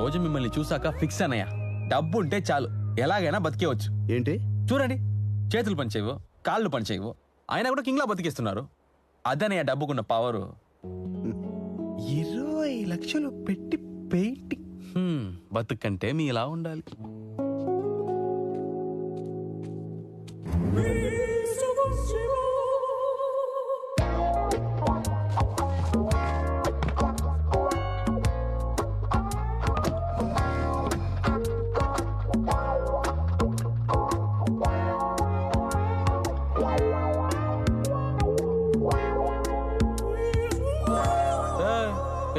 రోజు మిమ్మల్ని చూసాక ఫిక్స్ అన్నయ్య, డబ్బు ఉంటే చాలు ఎలాగైనా బతికేవచ్చు. ఏంటి చూడండి, చేతులు పనిచేయవు, కాళ్ళు పనిచేయవు, అయినా కూడా కింగ్లా బతికేస్తున్నారు. అదనయ్య డబ్బుకున్న పవరు. 20 లక్షలు పెట్టి పెయింటింగ్. బతుకంటే మీ ఇలా ఉండాలి.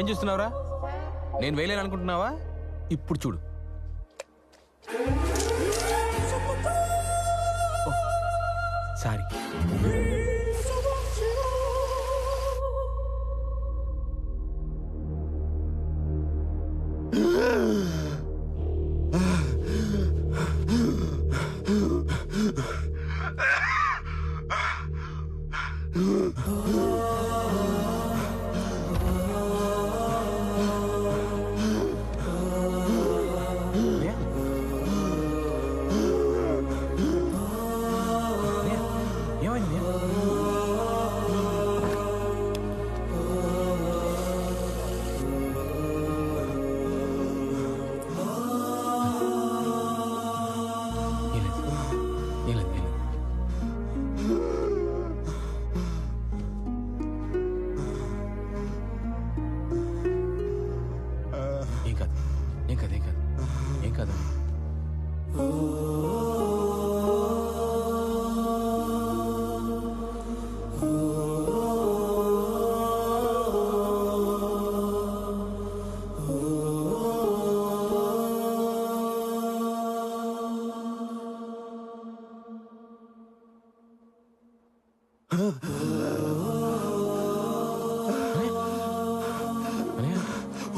ఏం చూస్తున్నావురా? నేను వేయలేను అనుకుంటున్నావా? ఇప్పుడు చూడు. సారీ.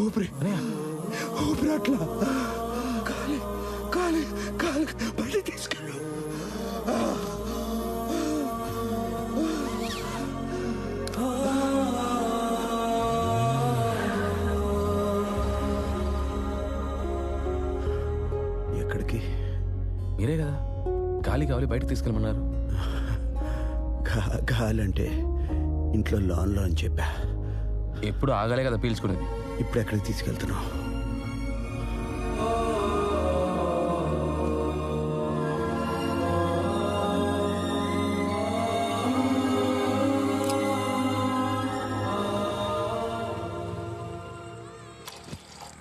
ఊపిరి అట్లా కాలి కాలి కాలి బయట తీసుకెళ్ళు. ఎక్కడికి? మీరే కదా గాలి కావాలి బయటకు తీసుకెళ్ళమన్నారు. గాలి అంటే ఇంట్లో లోన్లో అని చెప్పా. ఎప్పుడు ఆగాలే కదా పీల్చుకునేది. ఇప్పుడు ఎక్కడికి తీసుకెళ్తున్నావు?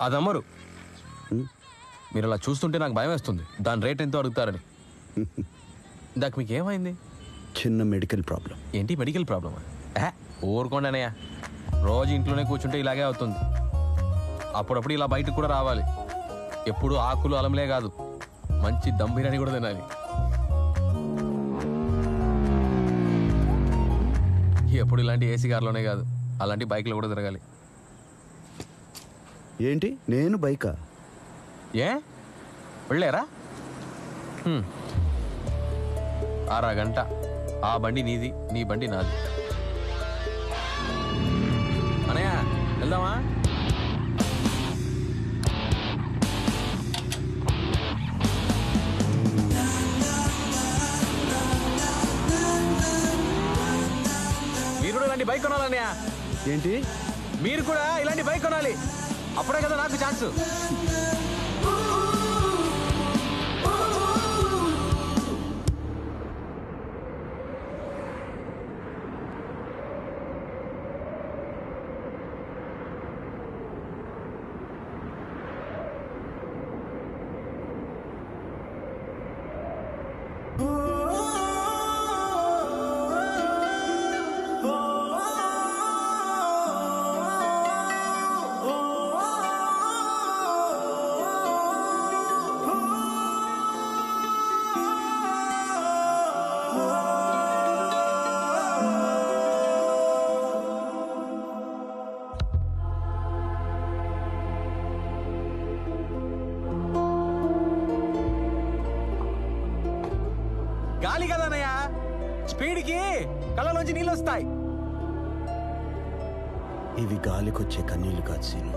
అదమ్మరు. మీరు అలా చూస్తుంటే నాకు భయం వేస్తుంది. దాని రేట్ ఎంతో అడుగుతారని. ఇందాక మీకు ఏమైంది? చిన్న మెడికల్ ప్రాబ్లం. ఏంటి మెడికల్ ప్రాబ్లమా? ఊరుకోండి అన్నయ్య, రోజు ఇంట్లోనే కూర్చుంటే ఇలాగే అవుతుంది. అప్పుడప్పుడు ఇలా బయటకు కూడా రావాలి. ఎప్పుడు ఆకులు అలంలే కాదు, మంచి దమ్ బిర్యానీ కూడా తినాలి. ఎప్పుడు ఇలాంటి ఏసీ కార్లోనే కాదు, అలాంటి బైక్లో కూడా తిరగాలి. ఏంటి నేను బైకా? ఏ వెళ్ళారా? అరగంట ఆ బండి నీది, నీ బండి నాది. అనయ్య వెళ్దామా? మీరు కూడా ఇలాంటి బైక్ కొనాలన్నయ్య. ఏంటి? మీరు కూడా ఇలాంటి బైక్ కొనాలి, అప్పుడే కదా నాకు ఛాన్స్. గాలి కదనయ్య, స్పీడ్కి కళ్ళలోంచి నీళ్ళు వస్తాయి. ఇవి గాలికొచ్చే కన్నీళ్లు కాదు సీను.